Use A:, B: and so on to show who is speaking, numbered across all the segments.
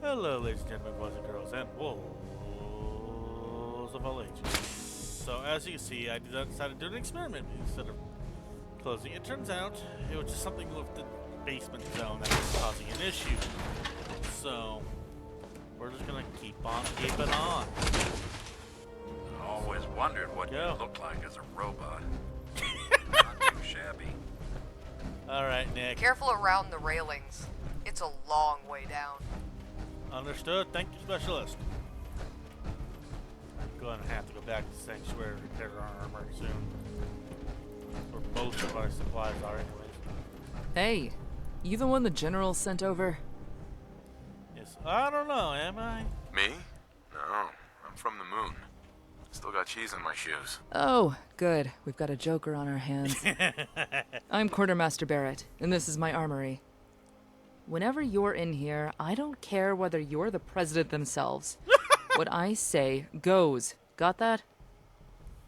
A: Hello, ladies and gentlemen, boys and girls, and wolves of all ages. So, as you can see, I decided to do an experiment instead of closing. It turns out it was just something with the basement zone that was causing an issue. So, we're just gonna keep on keeping on.
B: Always wondered what you looked like as a robot. Not too shabby.
A: Alright, Nick.
C: Careful around the railings. It's a long way down.
A: Understood. Thank you, specialist. I'm going to have to go back to the sanctuary and repair our armor soon. Or most of our supplies are, anyways.
D: Hey, you the one the general sent over?
A: Yes. I don't know, am I?
E: Me? No, I'm from the moon. Still got cheese in my shoes.
D: Oh, good. We've got a joker on our hands. I'm Quartermaster Barrett, and this is my armory. Whenever you're in here, I don't care whether you're the president themselves. What I say goes. Got that?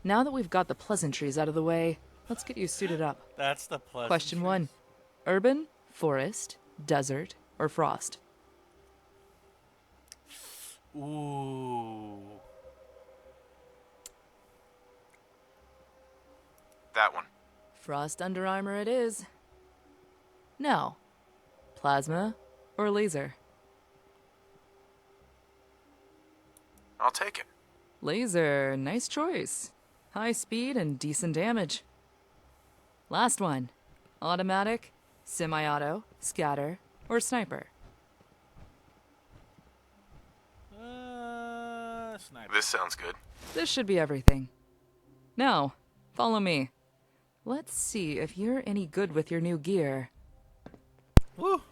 D: Now that we've got the pleasantries out of the way, let's get you suited up.
A: That's the pleasantries.
D: Question 1. Urban, forest, desert, or frost?
A: Ooh.
E: That one.
D: Frost under armor it is. Now, plasma or laser?
E: I'll take it.
D: Laser, nice choice. High speed and decent damage. Last one. Automatic, semi-auto, scatter, or sniper?
A: Sniper.
E: This sounds good.
D: This should be everything. Now, follow me. Let's see if you're any good with your new gear.
A: Woo.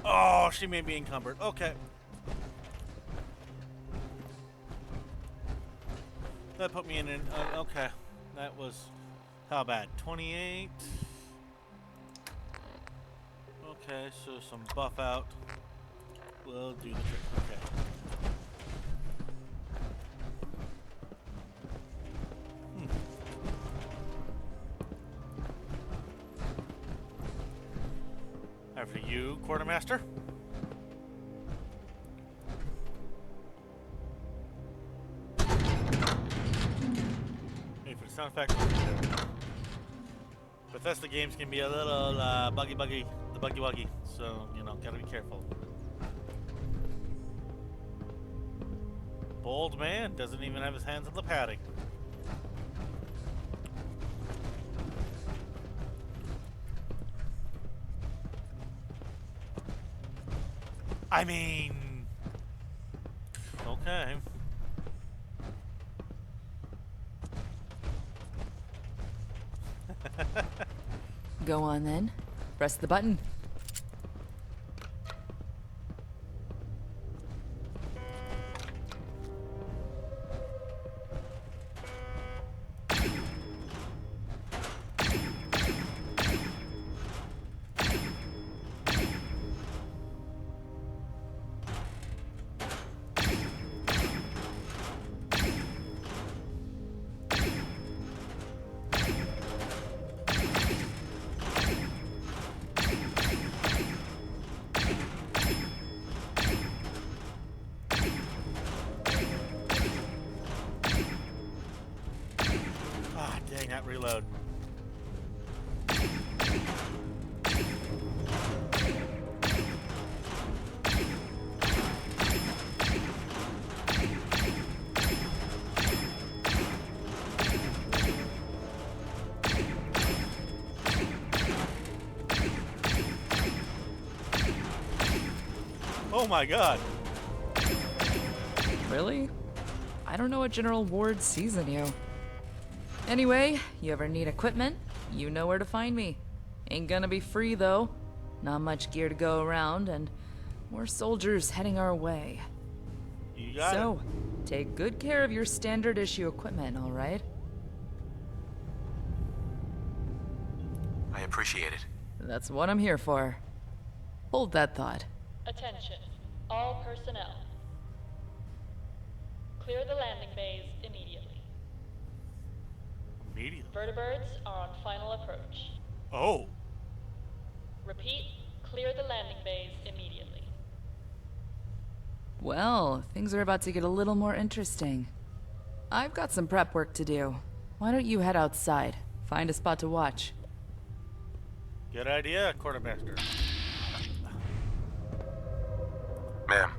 A: Oh, she may be encumbered. Okay. That put me in an... okay. That was... how bad? 28? Okay, so some buff out. We'll do the trick. Okay. After you, Quartermaster. Wait for the sound effect. Bethesda games can be a little buggy, so, you know, gotta be careful. Bold man doesn't even have his hands on the padding. I mean... okay.
D: Go on then. Press the button.
A: Dang, that reload. Oh my god.
D: Really? I don't know what General Ward sees in you. Anyway, you ever need equipment, you know where to find me. Ain't gonna be free though. Not much gear to go around, and more soldiers heading our way.
A: You got it.
D: So, take good care of your standard issue equipment, alright?
E: I appreciate it.
D: That's what I'm here for. Hold that thought.
F: Attention, all personnel. Clear the landing bays immediately.
A: Immediately.
F: Vertibirds are on final approach.
A: Oh.
F: Repeat, clear the landing bays immediately.
D: Well, things are about to get a little more interesting. I've got some prep work to do. Why don't you head outside? Find a spot to watch.
A: Good idea, Quartermaster.
E: Ma'am,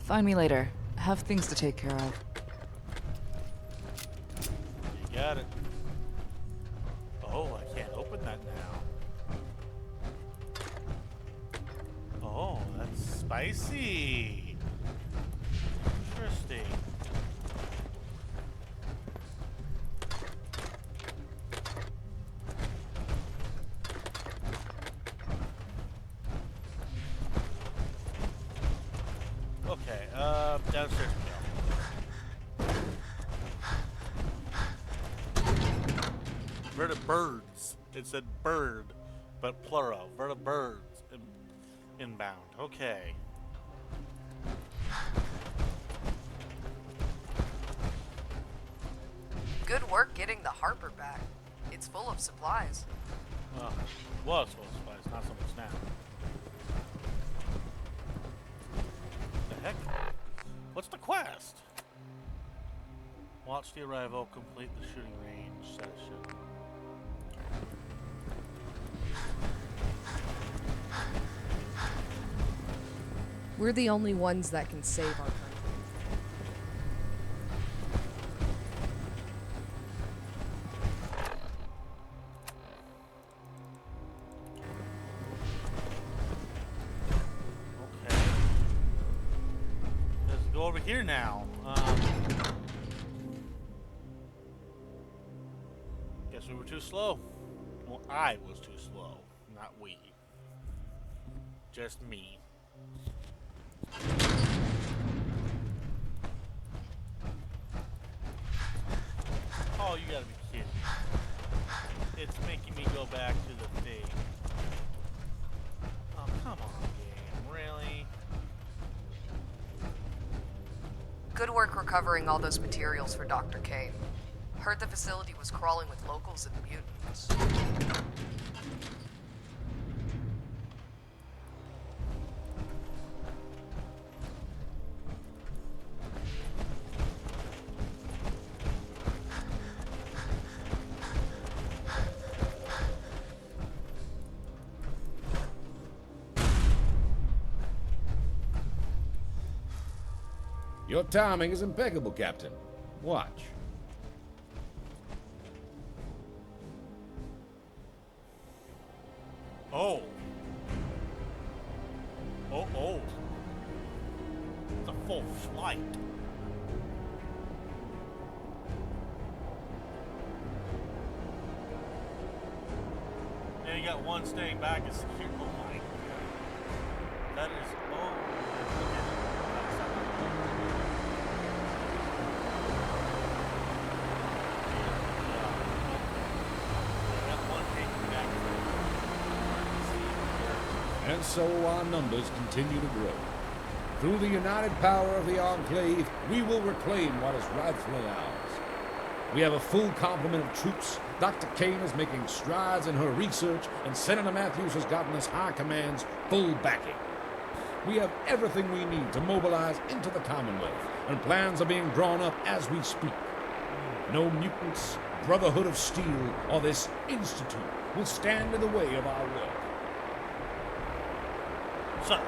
D: Find me later. I have things to take care of.
A: You got it. Oh, I can't open that now. Oh, that's spicy. Interesting. Okay, downstairs we go. Vertibirds. It said bird, but plural. Vertibirds inbound. Okay.
C: Good work getting the Harper back. It's full of supplies.
A: Well, was full of supplies, not so much now. The heck? What's the quest? Watch the Arival complete the shooting range session.
G: We're the only ones that can save our country.
A: Okay. Let's go over here now. Guess we were too slow. Well, I was too slow, not we. Just me. Oh, you gotta be kidding. It's making me go back to the thing. Oh, come on, game. Really?
C: Good work recovering all those materials for Dr. Kane. Heard the facility was crawling with locals and mutants.
H: Your timing is impeccable, Captain. Watch.
A: Oh. Oh. It's a full flight. And you got one staying back as secure. Oh my. That is. Oh.
H: And so our numbers continue to grow. Through the united power of the Enclave, we will reclaim what is rightfully ours. We have a full complement of troops. Dr. Kane is making strides in her research, and Senator Matthews has gotten us High Command's full backing. We have everything we need to mobilize into the Commonwealth, and plans are being drawn up as we speak. No mutants, Brotherhood of Steel, or this Institute will stand in the way of our work.
A: Sir.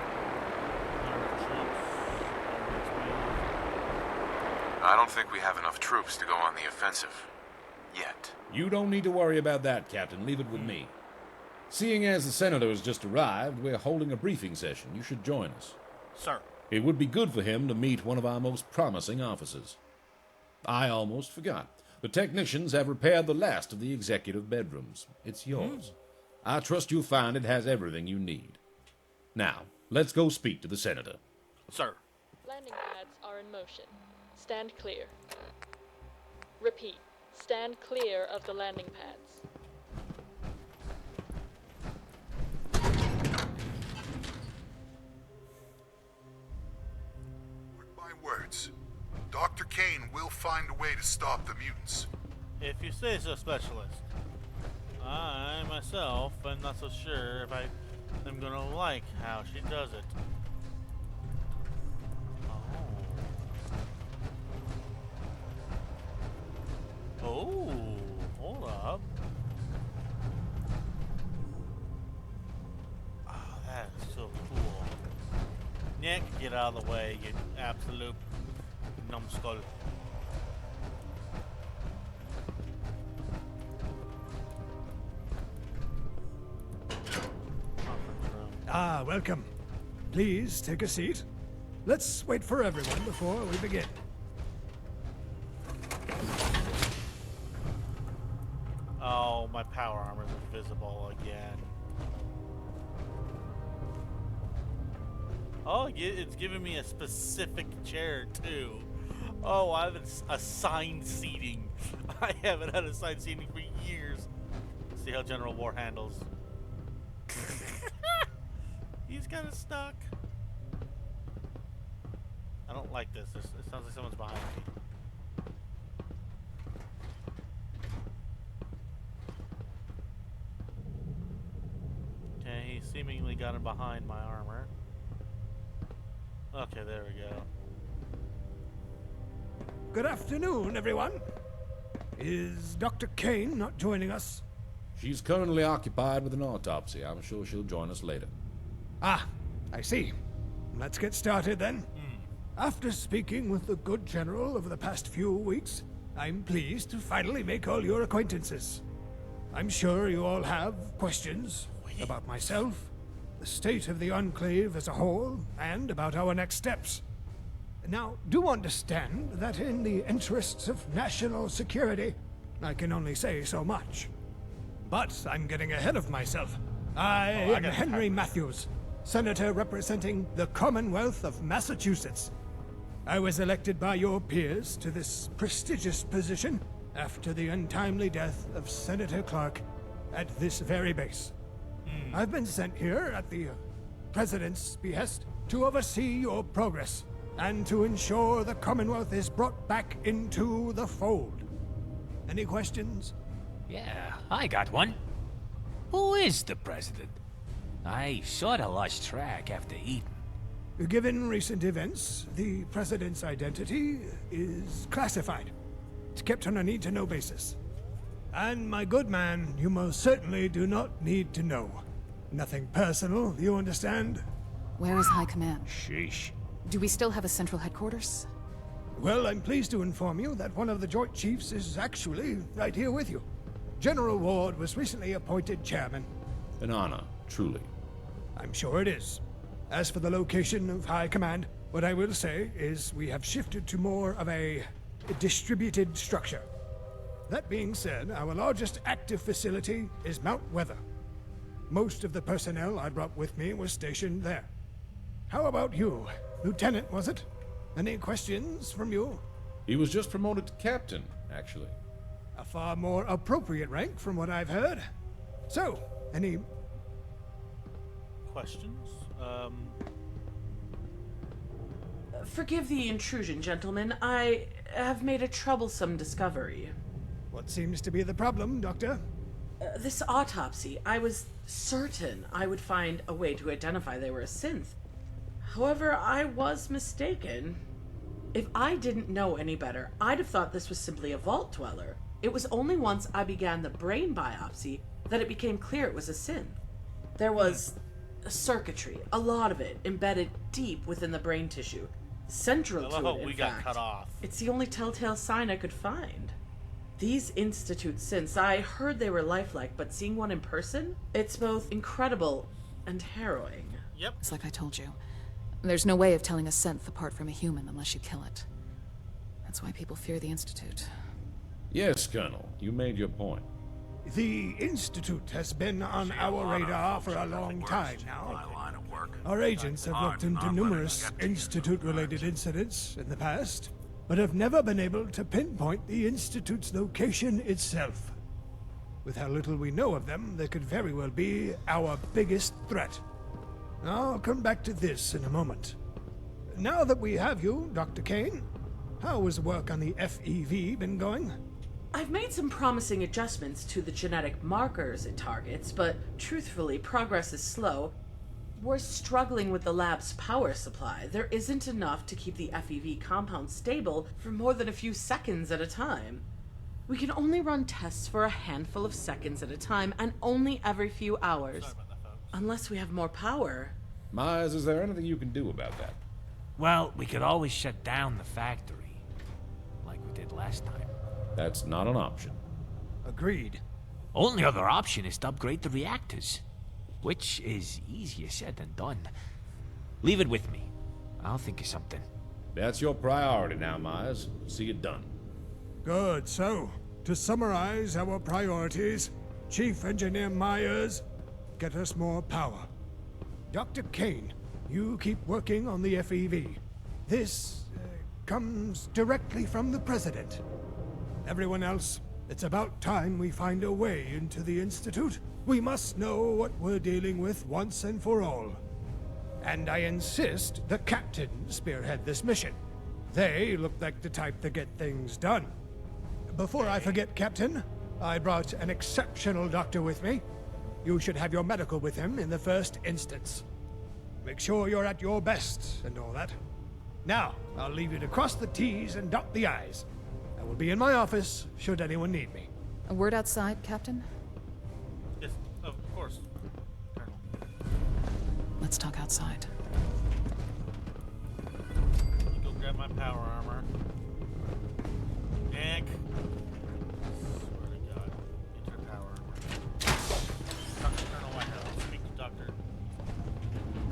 E: I don't think we have enough troops to go on the offensive. Yet.
H: You don't need to worry about that, Captain. Leave it with me. Seeing as the Senator has just arrived, we're holding a briefing session. You should join us.
A: Sir.
H: It would be good for him to meet one of our most promising officers. I almost forgot. The technicians have repaired the last of the executive bedrooms. It's yours. I trust you'll find it has everything you need. Now, let's go speak to the Senator.
A: Sir.
F: Landing pads are in motion. Stand clear. Repeat, stand clear of the landing pads.
I: Mark my words. Dr. Kane will find a way to stop the mutants.
A: If you say so, Specialist. I myself am not so sure if I am gonna like how she does it. Oh, hold up. Oh, that is so cool. Nick, get out of the way, you absolute numbskull.
J: Ah, welcome. Please take a seat. Let's wait for everyone before we begin.
A: Oh, my power armor is invisible again. Oh, it's giving me a specific chair too. Oh, I have assigned seating. I haven't had assigned seating for years. See how General War handles. He's kind of stuck. I don't like this. It sounds like someone's behind me. Okay, he seemingly got him behind my armor. Okay, there we go.
J: Good afternoon, everyone. Is Dr. Kane not joining us?
H: She's currently occupied with an autopsy. I'm sure she'll join us later.
J: Ah, I see. Let's get started then. After speaking with the good general over the past few weeks, I'm pleased to finally make all your acquaintances. I'm sure you all have questions about myself, the state of the Enclave as a whole, and about our next steps. Now, do understand that in the interests of national security, I can only say so much. But I'm getting ahead of myself. I am Henry Matthews, Senator representing the Commonwealth of Massachusetts. I was elected by your peers to this prestigious position after the untimely death of Senator Clark at this very base. I've been sent here at the President's behest to oversee your progress and to ensure the Commonwealth is brought back into the fold. Any questions?
K: Yeah, I got one. Who is the President? I sorta lost track after eating.
J: Given recent events, the President's identity is classified. It's kept on a need-to-know basis. And my good man, you most certainly do not need to know. Nothing personal, you understand?
L: Where is High Command?
K: Sheesh.
L: Do we still have a central headquarters?
J: Well, I'm pleased to inform you that one of the Joint Chiefs is actually right here with you. General Ward was recently appointed chairman.
H: An honor, truly.
J: I'm sure it is. As for the location of High Command, what I will say is we have shifted to more of a distributed structure. That being said, our largest active facility is Mount Weather. Most of the personnel I brought with me was stationed there. How about you? Lieutenant, was it? Any questions from you?
H: He was just promoted to captain, actually.
J: A far more appropriate rank from what I've heard. So, any
A: Questions?
M: Forgive the intrusion, gentlemen. I have made a troublesome discovery.
J: What seems to be the problem, Doctor?
M: This autopsy, I was certain I would find a way to identify they were a synth. However, I was mistaken. If I didn't know any better, I'd have thought this was simply a vault dweller. It was only once I began the brain biopsy that it became clear it was a synth. There was circuitry, a lot of it, embedded deep within the brain tissue. Central to it, in
A: we
M: fact.
A: got cut off.
M: It's the only telltale sign I could find. These Institute synths, I heard they were lifelike, but seeing one in person, it's both incredible and harrowing.
A: Yep.
L: It's like I told you. There's no way of telling a synth apart from a human unless you kill it. That's why people fear the Institute.
H: Yes, Colonel, you made your point.
J: The Institute has been on our radar for a long time now. Our agents have looked into numerous Institute-related incidents in the past, but have never been able to pinpoint the Institute's location itself. With how little we know of them, they could very well be our biggest threat. I'll come back to this in a moment. Now that we have you, Dr. Kane, how has work on the FEV been going?
M: I've made some promising adjustments to the genetic markers it targets, but truthfully, progress is slow. We're struggling with the lab's power supply. There isn't enough to keep the FEV compound stable for more than a few seconds at a time. We can only run tests for a handful of seconds at a time, and only every few hours. Unless we have more power.
H: Myers, is there anything you can do about that?
K: Well, we could always shut down the factory, like we did last time.
H: That's not an option.
J: Agreed.
K: Only other option is to upgrade the reactors, which is easier said than done. Leave it with me. I'll think of something.
H: That's your priority now, Myers. See it done.
J: Good. So, to summarize our priorities, Chief Engineer Myers, get us more power. Dr. Kane, you keep working on the FEV. This comes directly from the President. Everyone else, it's about time we find a way into the Institute. We must know what we're dealing with once and for all. And I insist the Captain spearhead this mission. They look like the type to get things done. Before I forget, Captain, I brought an exceptional doctor with me. You should have your medical with him in the first instance. Make sure you're at your best and all that. Now, I'll leave you to cross the T's and dot the I's. I will be in my office should anyone need me.
L: A word outside, Captain?
A: Yes, of course. Colonel.
L: Let's talk outside.
A: Go grab my power armor. Yank. Swear to God. Enter power armor. Talk to Colonel Whitehouse. Speak to Dr.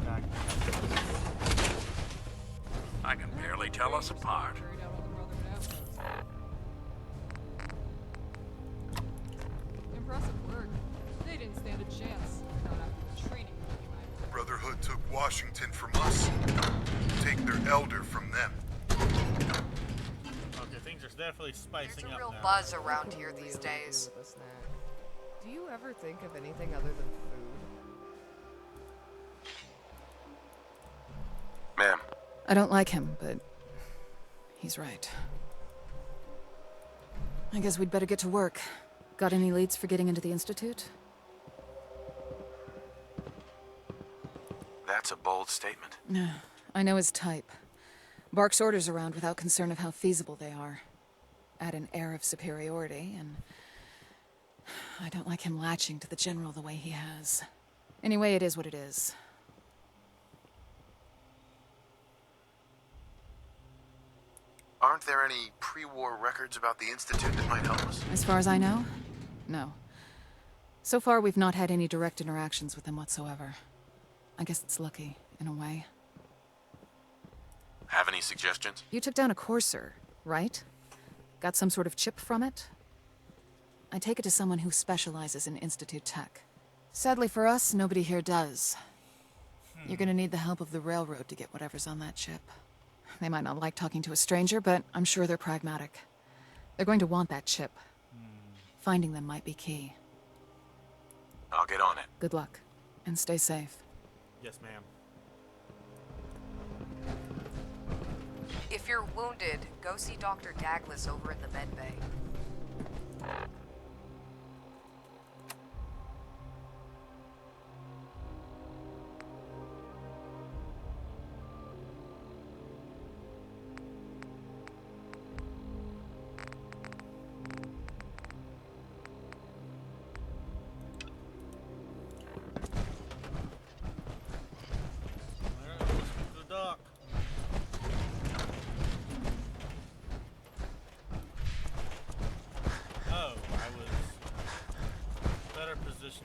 A: Back.
B: I can barely tell us apart.
N: Impressive work. They didn't stand a chance. Not after the training.
I: Brotherhood took Washington from us. Take their elder from them.
A: Okay, things are definitely spicing
C: There's a
A: up
C: real
A: now.
C: buzz around here these days.
G: Do you ever think of anything other than food?
E: Ma'am.
L: I don't like him, but he's right. I guess we'd better get to work. Got any leads for getting into the Institute?
E: That's a bold statement.
L: I know his type. Barks orders around without concern of how feasible they are. Add an air of superiority, and I don't like him latching to the General the way he has. Anyway, it is what it is.
E: Aren't there any pre-war records about the Institute that might help us?
L: As far as I know, no. So far, we've not had any direct interactions with them whatsoever. I guess it's lucky, in a way.
E: Have any suggestions?
L: You took down a Courser, right? Got some sort of chip from it? I take it to someone who specializes in Institute tech. Sadly for us, nobody here does. You're gonna need the help of the railroad to get whatever's on that chip. They might not like talking to a stranger, but I'm sure they're pragmatic. They're going to want that chip. Finding them might be key.
E: I'll get on it.
L: Good luck, and stay safe.
A: Yes, ma'am.
C: If you're wounded, go see Dr. Douglas over in the med bay.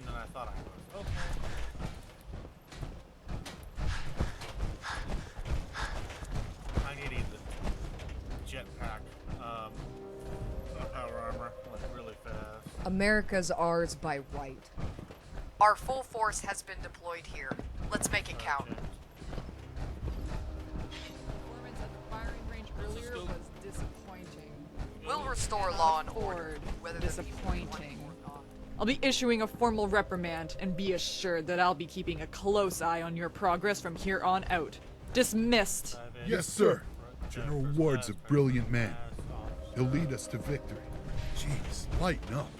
A: Than I thought I was. Okay. I need the jetpack, power armor, like really fast.
G: America's ours by right.
C: Our full force has been deployed here. Let's make it count.
N: Performance at the firing range earlier was disappointing.
C: We'll restore law and order, whether
N: disappointing. I'll be issuing a formal reprimand, and be assured that I'll be keeping a close eye on your progress from here on out. Dismissed.
I: Yes, sir. General Ward's a brilliant man. He'll lead us to victory. Jeez, lighten up.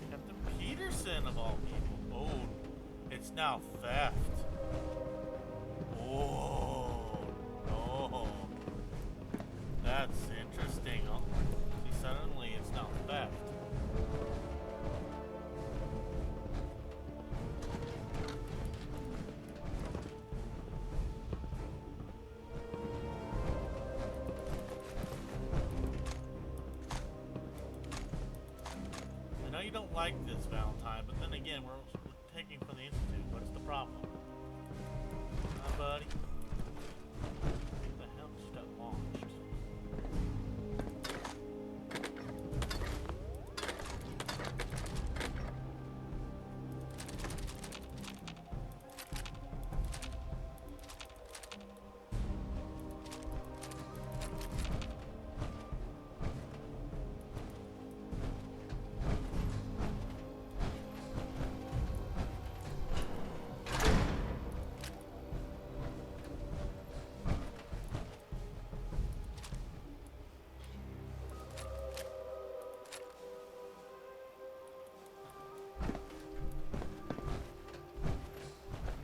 A: Captain Peterson of all people. Oh, it's now theft. Oh, no. That's interesting. Oh, see, suddenly it's now theft. I know you don't like this, Valentine, but then again, we're taking from the Institute. What's the problem? Hi, buddy. What the hell just got launched?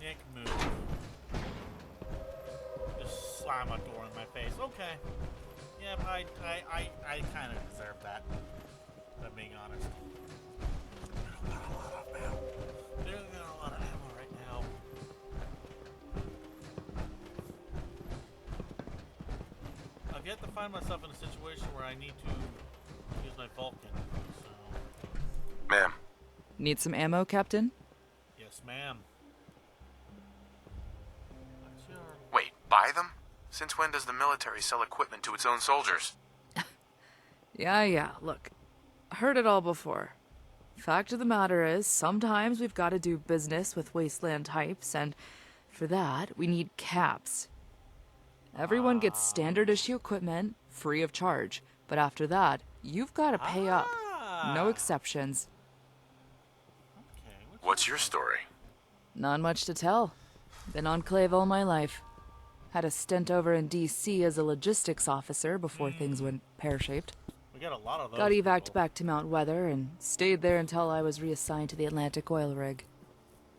A: Nick, move. Just slam a door in my face. Okay. Yep, I kind of deserve that. If I'm being honest. I don't got a lot of ammo. I don't got a lot of ammo right now. I've yet to find myself in a situation where I need to use my Vulcan. So.
E: Ma'am.
D: Need some ammo, Captain?
A: Yes, ma'am.
E: Wait, buy them? Since when does the military sell equipment to its own soldiers?
D: Yeah, look. Heard it all before. Fact of the matter is, sometimes we've got to do business with wasteland types, and for that, we need caps. Everyone gets standard issue equipment, free of charge, but after that, you've got to pay up. No exceptions.
E: What's your story?
D: Not much to tell. Been Enclave all my life. Had a stint over in DC as a logistics officer before things went pear-shaped.
A: We got a lot of those.
D: Got evac'd back to Mount Weather and stayed there until I was reassigned to the Atlantic oil rig.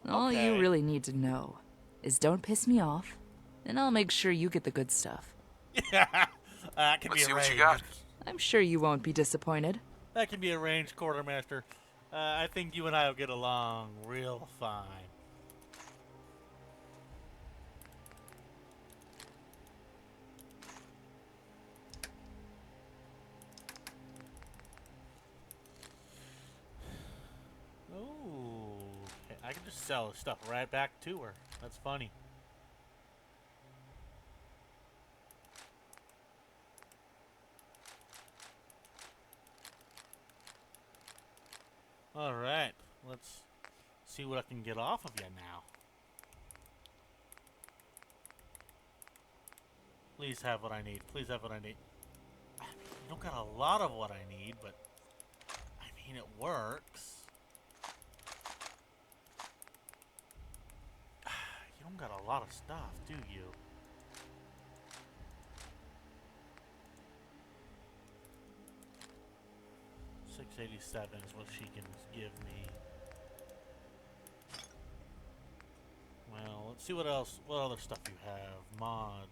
D: All you really need to know is don't piss me off, and I'll make sure you get the good stuff.
A: That can
E: Let's
A: be
E: see what
A: arranged.
E: you got.
D: I'm sure you won't be disappointed.
A: That can be arranged, Quartermaster. I think you and I will get along real fine. Ooh, okay, I can just sell the stuff right back to her. That's funny. Alright, let's see what I can get off of you now. Please have what I need. Please have what I need. I mean, you don't got a lot of what I need, but I mean, it works. You don't got a lot of stuff, do you? $687 is what she can give me. Well, let's see what else, what other stuff you have. Mods.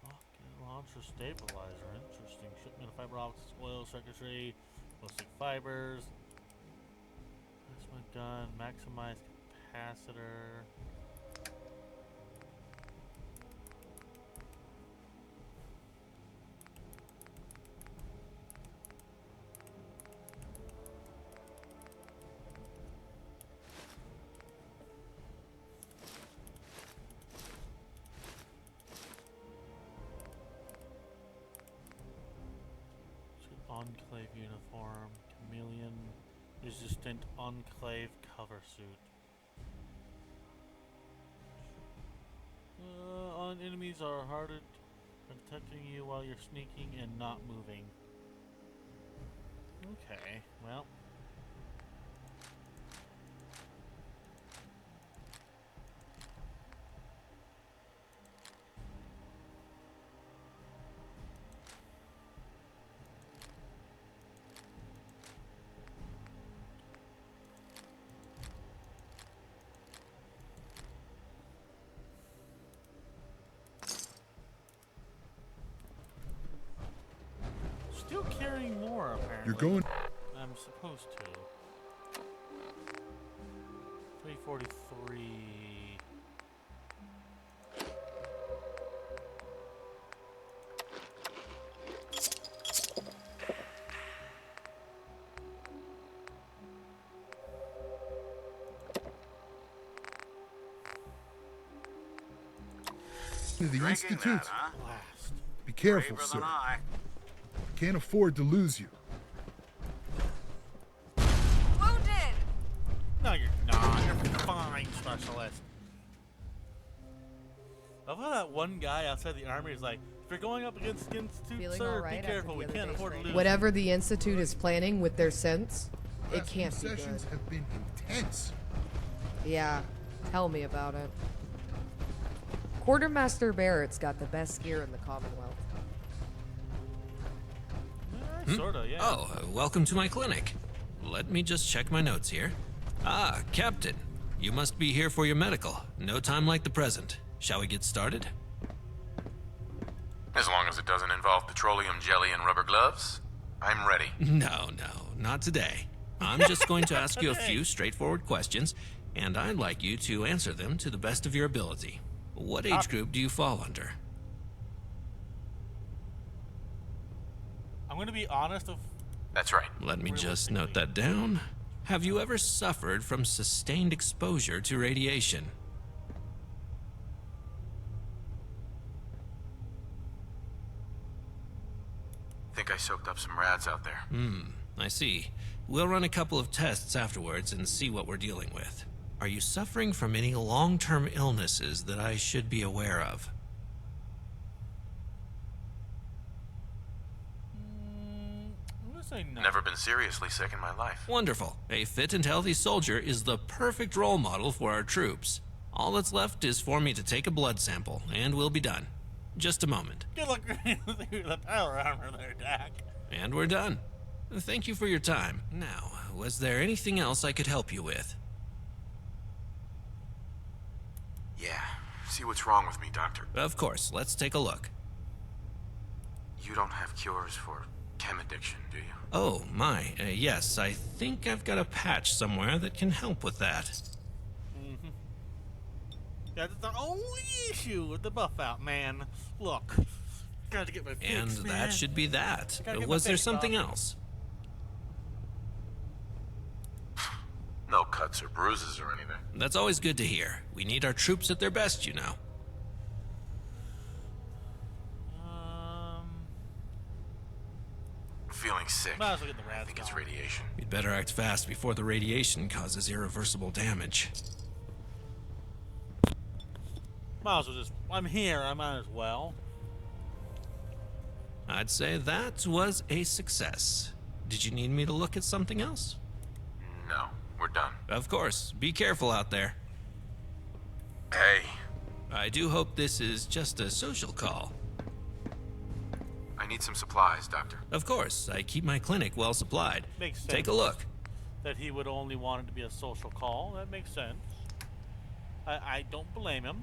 A: Rocket launcher stabilizer. Interesting. Shipment of fiber optics, oil circuitry, ballistic fibers. Plasma gun, maximized capacitor. Enclave uniform, chameleon, resistant enclave cover suit. On enemies are hardened, protecting you while you're sneaking and not moving. Okay, well. still carrying more, apparently.
I: You're going.
A: I'm supposed to. 343.
I: To the
B: Drinking
I: Institute.
B: that, huh?
A: Blast.
I: Be careful,
B: Braver
I: sir.
B: than I.
I: Can't afford to lose you.
C: Wounded!
A: No, you're not. You're fine, specialist. I love how that one guy outside the army is like, if you're going up against the Institute,
G: Feeling
A: sir,
G: alright
A: be
G: after
A: careful.
G: the
A: We
G: other
A: can't
G: day's
A: afford to
G: training?
A: lose.
G: Whatever the Institute is planning with their synths, it
I: Last few
G: can't be good.
I: sessions have been intense.
G: Yeah, tell me about it. Quartermaster Barrett's got the best gear in the Commonwealth.
A: Sorta, yeah.
O: Oh, welcome to my clinic. Let me just check my notes here. Ah, Captain. You must be here for your medical. No time like the present. Shall we get started?
E: As long as it doesn't involve petroleum jelly and rubber gloves, I'm ready.
O: No, not today. I'm just going to ask you a few straightforward questions, and I'd like you to answer them to the best of your ability. What age group do you fall under?
A: I'm going to be honest.
E: That's right.
O: Let me just note that down. Have you ever suffered from sustained exposure to radiation?
E: Think I soaked up some rads out there.
O: I see. We'll run a couple of tests afterwards and see what we're dealing with. Are you suffering from any long-term illnesses that I should be aware of?
A: I'm going to say no.
E: Never been seriously sick in my life.
O: Wonderful. A fit and healthy soldier is the perfect role model for our troops. All that's left is for me to take a blood sample, and we'll be done. Just a moment.
A: Good luck through the power armor there, Dak.
O: And we're done. Thank you for your time. Now, was there anything else I could help you with?
E: Yeah. See what's wrong with me, Doctor.
O: Of course. Let's take a look.
E: You don't have cures for chem addiction, do you?
O: Oh, my. Yes, I think I've got a patch somewhere that can help with that.
A: That's the only issue with the buff out, man. Look, gotta get my fix,
O: And
A: man.
O: that should be that.
A: Gotta get my
O: Was there
A: fix,
O: something
A: Doc.
O: else?
E: No cuts or bruises or anything.
O: That's always good to hear. We need our troops at their best, you know.
E: Feeling sick.
A: Might as well get the
E: I
A: rads
E: think it's
A: gone.
E: radiation.
O: We'd better act fast before the radiation causes irreversible damage.
A: Might as well just. I'm here. I might as well.
O: I'd say that was a success. Did you need me to look at something else?
E: No, we're done.
O: Of course. Be careful out there.
E: Hey,
O: I do hope this is just a social call.
E: I need some supplies, Doctor.
O: Of course. I keep my clinic well supplied.
A: Makes sense.
O: Take a look.
A: That he would only want it to be a social call. That makes sense. I don't blame him.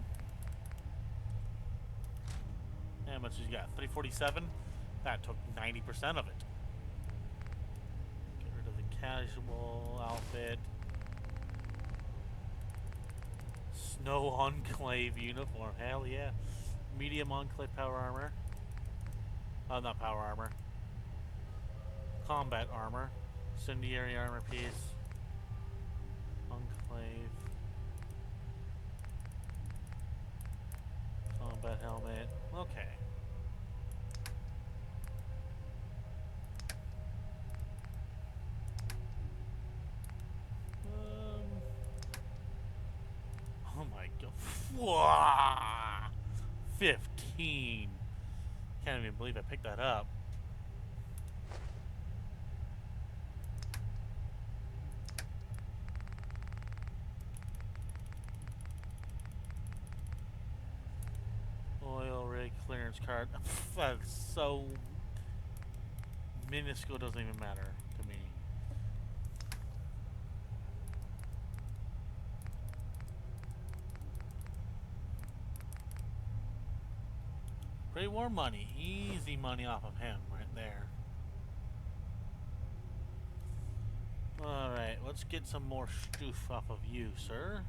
A: How much he's got? 347? That took 90% of it. Get rid of the casual outfit. Snow Enclave uniform. Hell yeah. Medium Enclave power armor. Oh, not power armor. Combat armor. Incendiary armor piece. Enclave. Combat helmet. Okay. Oh my god. Whoa! 15. Can't even believe I picked that up. Oil rig clearance card. That's so minuscule, doesn't even matter to me. Pre-war money. Easy money off of him right there. Alright, let's get some more stoof off of you, sir.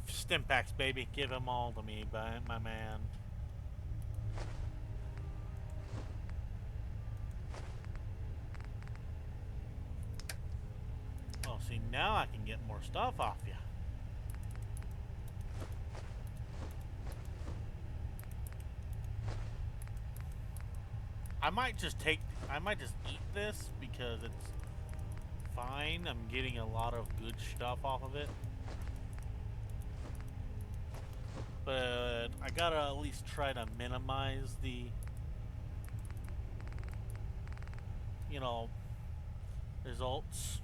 A: Stimpaks, baby. Give them all to me, my man. Oh, see, now I can get more stuff off you. I might just eat this because it's fine. I'm getting a lot of good stuff off of it. But I gotta at least try to minimize the, you know, results.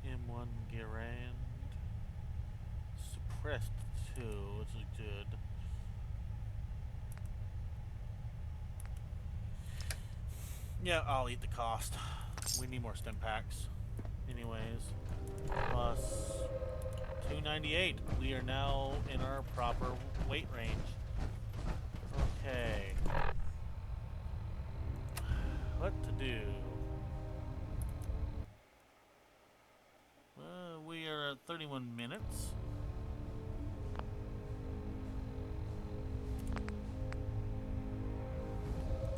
A: M1 Garand. Suppressed 2, which is good. Yeah, I'll eat the cost. We need more stim packs. Anyways. Plus 298. We are now in our proper weight range. Okay. What to do? We are at 31 minutes.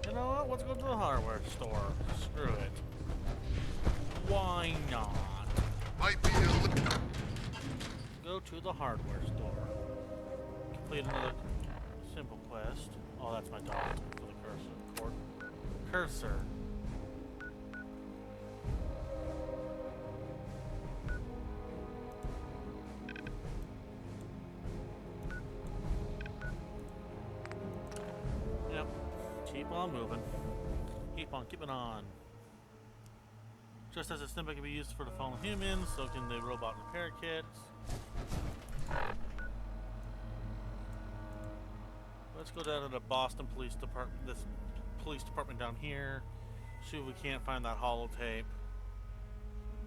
A: You know what? Let's go to the hardware store. Screw it. Why not?
I: Might be
A: Go to the hardware store. Complete another simple quest. Oh, that's my dog for the cursor. Yep. Keep on moving. Keep on keeping on. Just as a snippet can be used for the fallen humans, so can the robot repair kits. Let's go down to the Boston Police Department, this police department down here. See if we can't find that holotape.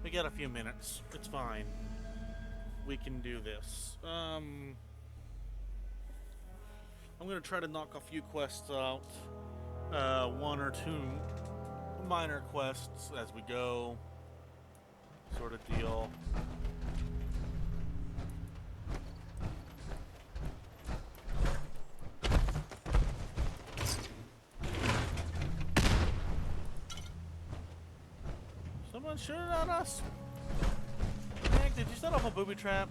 A: We got a few minutes. It's fine. We can do this. I'm gonna try to knock a few quests out. One or two minor quests as we go, sort of deal. Someone shooting at us? Hank, did you set off a booby trap?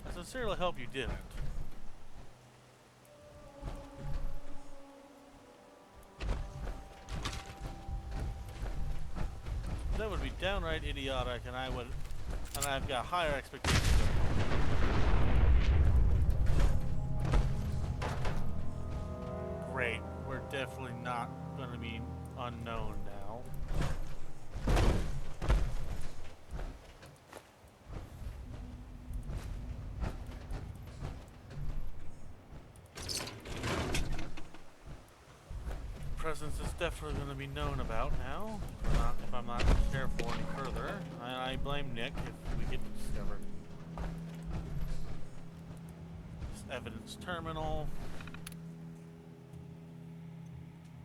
A: I sincerely hope you didn't. That would be downright idiotic, and I've got higher expectations. Great, we're definitely not going to be unknown now. Presence is definitely going to be known about now. If I'm not careful any further. I blame Nick if we get discovered. This evidence terminal.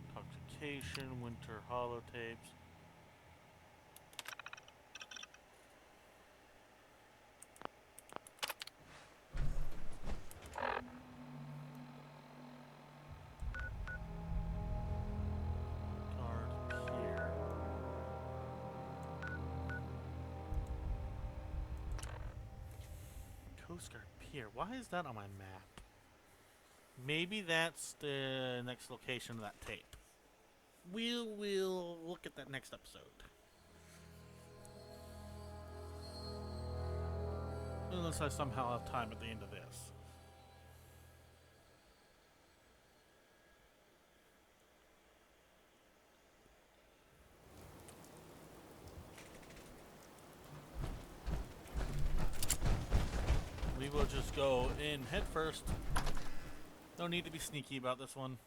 A: Intoxication, winter holotapes. Coast Guard Pier. Why is that on my map? Maybe that's the next location of that tape. We'll look at that next episode. Unless I somehow have time at the end of this. We will just go in head first. No need to be sneaky about this one.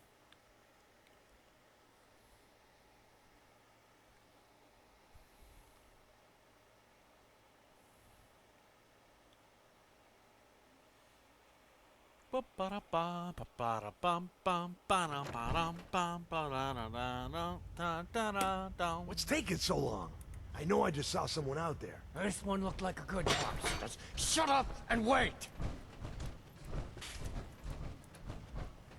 P: What's taking so long? I know I just saw someone out there.
J: This one looked like a good box. Just shut up and wait!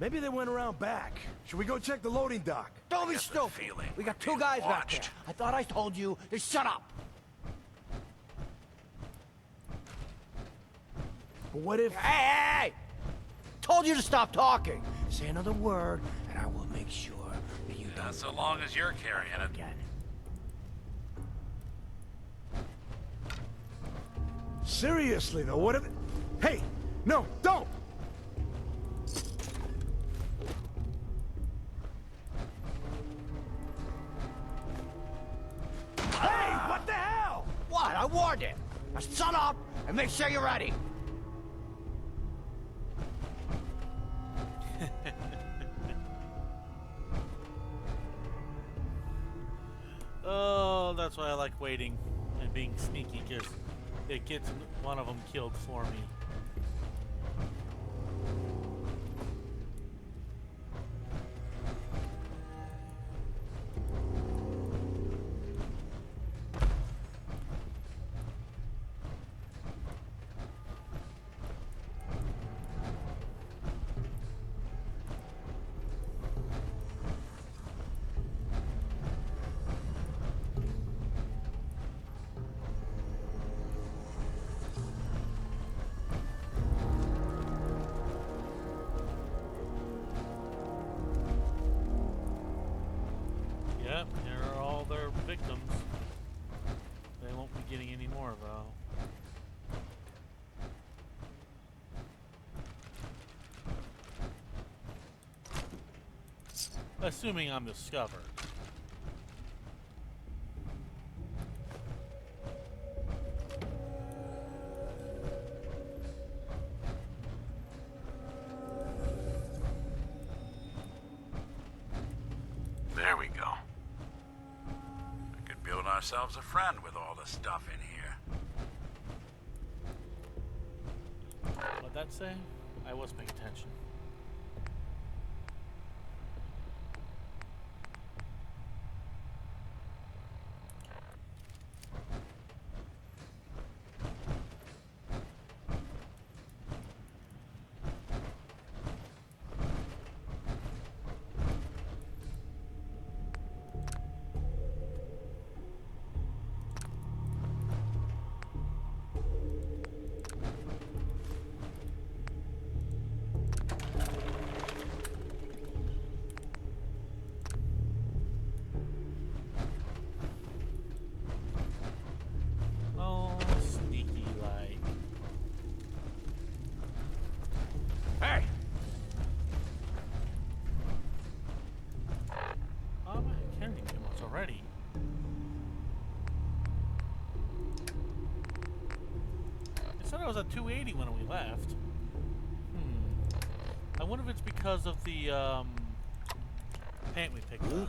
P: Maybe they went around back. Should we go check the loading dock?
J: Don't be stupid! We got two guys back there. I thought I told you to shut up!
P: But what if...
J: Hey! Told you to stop talking! Say another word, and I will make sure that you
B: Not so long as you're carrying it.
J: again.
P: Seriously, though, what if... Hey! No, don't! Hey! What the hell?
J: What? I warned you! Now shut up and make sure you're ready!
A: Oh, that's why I like waiting and being sneaky, because it gets one of them killed for me. Yep, here are all their victims. They won't be getting any more, though. Assuming I'm discovered.
B: There we go. We could build ourselves a friend with all the stuff in here.
A: What'd that say? I was paying attention. Oh, sneaky like.
J: Hey!
A: Oh, I'm carrying too much already. They said I was at 280 when we left. I wonder if it's because of the paint we picked up.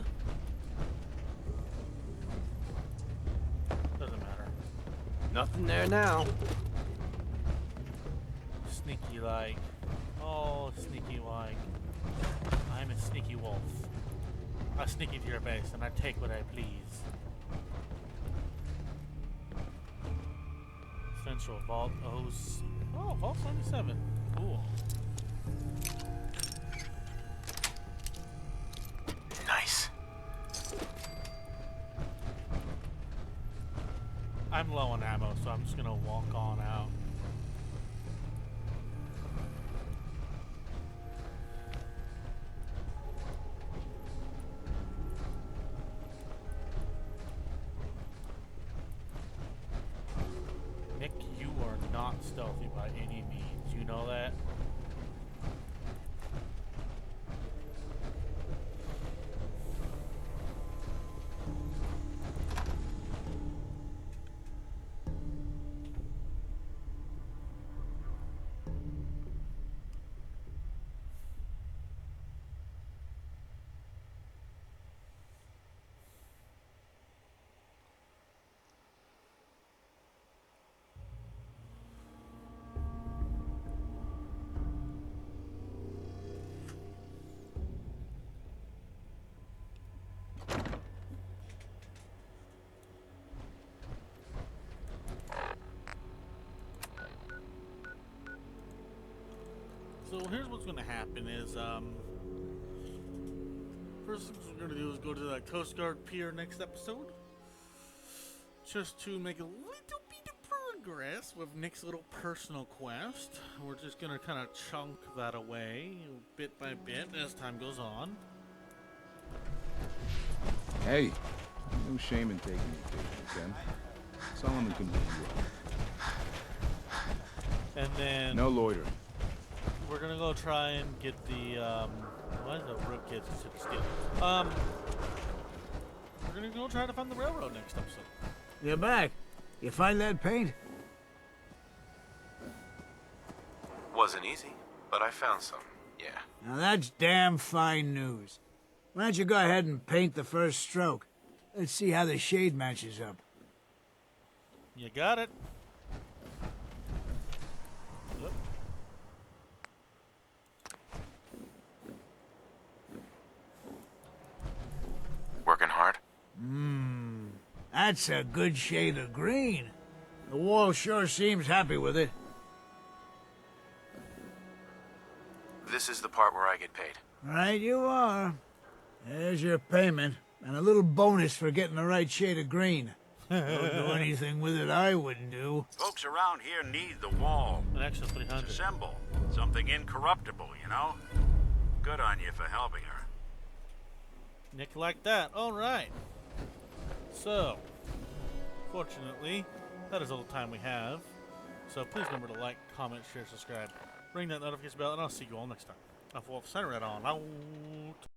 A: Doesn't matter.
J: Nothing there now.
A: Sneaky like. Oh, sneaky like. I'm a sneaky wolf. I sneak into your base and I take what I please. Central Vault OC. Oh, Vault 77. Cool.
E: Nice.
A: I'm low on ammo, so I'm just gonna walk on out. Nick, you are not stealthy by any means. You know that? So here's what's gonna happen is, first thing we're gonna do is go to that Coast Guard pier next episode. Just to make a little bit of progress with Nick's little personal quest. We're just gonna kind of chunk that away, bit by bit, as time goes on.
Q: Hey, no shame in taking the occasional Ken. Solomon can beat you up.
A: And then...
Q: No loitering.
A: We're gonna go try and get the, why is the rook kids considered skill? We're gonna go try to find the railroad next episode.
R: You're back. You find that paint?
E: Wasn't easy, but I found some, yeah.
R: Now that's damn fine news. Why don't you go ahead and paint the first stroke? Let's see how the shade matches up.
A: You got it. Yep.
E: Working hard?
R: That's a good shade of green. The wall sure seems happy with it.
E: This is the part where I get paid.
R: Right you are. There's your payment, and a little bonus for getting the right shade of green. Don't do anything with it I wouldn't do.
B: Folks around here need the wall.
A: An extra 300.
B: It's a symbol. Something incorruptible, you know? Good on you for helping her.
A: Nick like that. Alright. So, fortunately, that is all the time we have. So please remember to like, comment, share, subscribe, ring that notification bell, and I'll see you all next time. I've Wolf Center it on out.